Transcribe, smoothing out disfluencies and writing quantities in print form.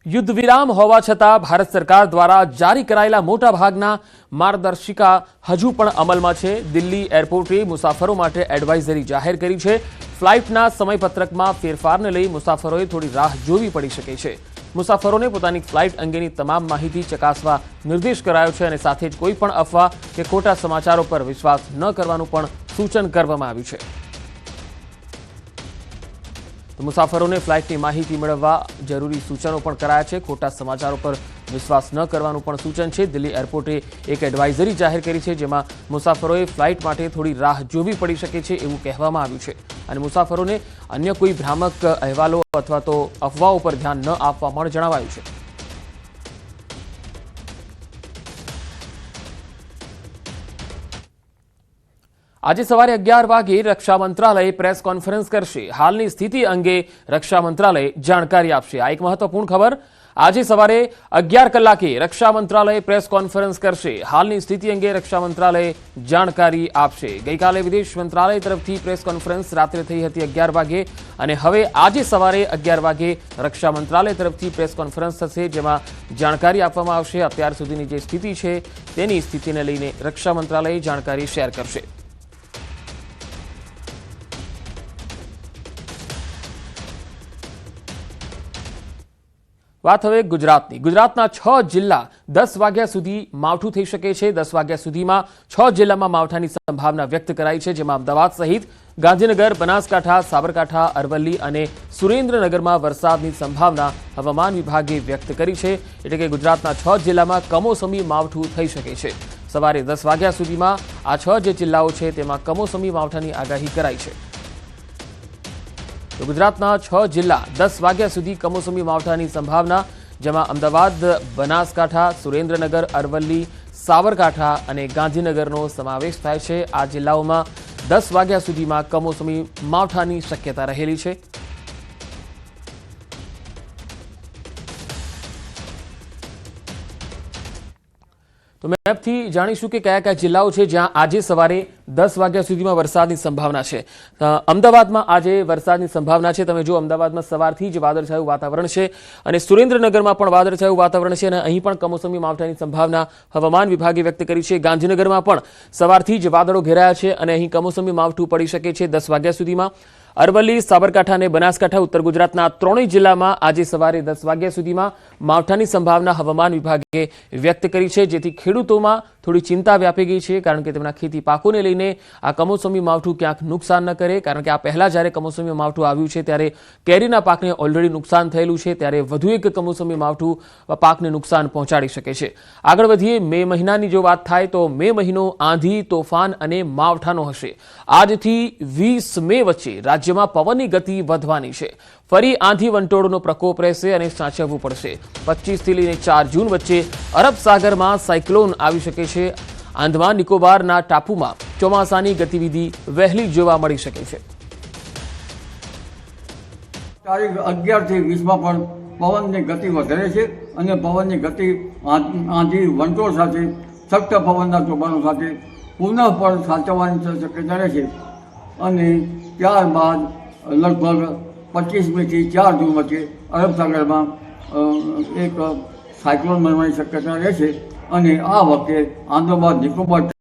युद्ध विराम होवा छતાં भारत सरकार द्वारा जारी कराયેલા મોટા ભાગના માર્ગદર્શિકા હજુ પણ અમલમાં છે। દિલ્હી એરપોર્ટે મુસાફરો માટે એડવાઇઝરી જાહેર કરી છે। ફ્લાઇટના સમયપત્રકમાં ફેરફારને લઈ મુસાફરોએ થોડી રાહ જોવી પડી શકે છે। મુસાફરોને પોતાની ફ્લાઇટ અંગેની તમામ માહિતી ચકાસવા નિર્દેશ કરાયો છે અને સાથે જ કોઈ પણ અફવા કે ખોટા સમાચારો પર વિશ્વાસ ન કરવાનું પણ સૂચન કરવામાં આવ્યું છે। तो मुसाफरों ने फ्लाइट की माहिती मेळववा जरूरी सूचनों पण कराया छे। खोटा समाचारों पर विश्वास न करवानुं पण सूचन छे। दिल्ही एरपोर्टे एक एडवाइजरी जाहिर करी छे, जेमां मुसाफरोए फ्लाइट माटे थोड़ी राह जोवी पड़ी शके छे एवुं कहेवामां आव्युं छे अने मुसाफरोने अन्य कोई भ्रामक अहेवालो अथवा तो अफवाओं पर ध्यान न आपवा पण जणावायुं छे। आज सवारे 11 वागे रक्षा मंत्रालय प्रेस कॉन्फ्रेंस करशे। हालनी स्थिति अंगे रक्षा मंत्रालय जानकारी आपशे। आ एक महत्वपूर्ण खबर। आज सवारे 11 कलाके रक्षा मंत्रालय प्रेस कॉन्फ्रेंस करशे। हालनी स्थिति अंगे रक्षा मंत्रालय जानकारी आपशे। गईकाले विदेश मंत्रालय तरफथी प्रेस कॉन्फ्रेंस रात्रे थई हती 11 वागे अने हवे आज सवारे 11 वागे रक्षा मंत्रालय तरफथी प्रेस कॉन्फ्रेंस थशे, जेमां जानकारी आपवामां आवशे। अत्यार सुधीनी जे स्थिति छे तेनी स्थितिने लईने रक्षा मंत्रालय जानकारी शेर करशे। बात हवे गुजरातनी। गुजरातना 6 जिल्ला 10 वाग्या सुधी मावठुं थई शके छे। 10 वाग्या सुधीमां 6 जिल्लामां मावठानी संभावना व्यक्त कराई छे, जेमां अमदावाद सहित गांधीनगर, बनासकांठा, साबरकांठा, अरवल्ली अने सुरेन्द्रनगरमां वरसादनी संभावना हवामान विभागे व्यक्त करी छे। एटले के गुजरातना 6 जिल्लामां कमोसमी मावठुं थई शके छे। सवारे 10 वाग्या सुधीमां आ 6 जे जिल्लाओ छे तेमां कमोसमी मावठानी आगाही कराई छे। तो गुजरातना 6 जिल्ला 10 वाग्या सुधी कमोसमी मावठानी संभावना, जेमां अमदावाद, बनासकांठा, सुरेन्द्रनगर, अरवल्ली, साबरकांठा अने गांधीनगरनो समावेश थाय छे। आ जिल्लाओमां 10 वाग्या सुधीमां कमोसमी मावठानी शक्यता रहेली छे। तो मैपथी जाणीशुं के कया कया जिल्लाओ छे ज्यां आजे सवारे 10 वाग्या सुधीमां वरसादनी संभावना छे। अमदावादमां आजे वरसादनी संभावना छे। तमे जो अमदावादमां सवारथी ज वादळछायुं वातावरण छे अने सुरेन्द्रनगरमां पण वादळछायुं वातावरण छे अने અહીં પણ કમોસમી માવઠાની સંભાવના હવામાન વિભાગે વ્યક્ત કરી છે। ગાંધીનગરમાં પણ સવારથી જ વાદળો ઘેરાયા છે અને અહીં કમોસમી માવઠું પડી શકે છે 10 વાગ્યા સુધીમાં। અરવલ્લી, સાબરકાંઠા અને બનાસકાંઠા ઉત્તર ગુજરાતના ત્રણેય જિલ્લામાં આજે સવારે 10 વાગ્યા સુધીમાં માવઠાની સંભાવના હવામાન વિભાગે વ્યક્ત કરી છે, જેથી ખેડૂતોમાં થોડી ચિંતા વ્યાપી ગઈ છે, કારણ કે તેમના ખેતી પાકોને લઈને આ કમોસમી માવઠું ક્યાંક નુકસાન ન કરે। કારણ કે આ પહેલા જ્યારે કમોસમી માવઠું આવ્યું છે ત્યારે કેરીના પાકને ઓલરેડી નુકસાન થયેલું છે, ત્યારે વધુ એક કમોસમી માવઠું પાકને નુકસાન પહોંચાડી શકે છે। આગળ વધીએ મે મહિનાની જો વાત થાય તો મે મહિનો આંધી, તોફાન અને માવઠાનો હશે। આજથી 20 મે વચ્ચે રાજ્યમાં પવનની ગતિ વધવાની છે। ફરી આંધી વંટોળનો પ્રકોપ રહેશે અને સાચવવું પડશે। 25 થી લઈને 4 જૂન વચ્ચે અરબ સાગરમાં સાયક્લોન આવી શકે છે। આંદામાન નિકોબારના ટાપુમાં ચોમાસાની ગતિવિધિ વહેલી જોવા મળી શકે છે। તારીખ 11 થી 20 માં પણ પવનની ગતિ વધારે છે અને પવનની ગતિ આંધી વંટોળ સાથે સખ્ત પવનના તોફાનો સાથે પુનઃ પણ સાચવવાની શક્યતા રહેશે અને ત્યારબાદ લગભગ 25 મે થી 4 જૂન વચ્ચે અરબ સાગરમાં એક સાયક્લોન બનવાની શક્યતા રહેશે અને આ વખતે આંદામાન નિકોબાર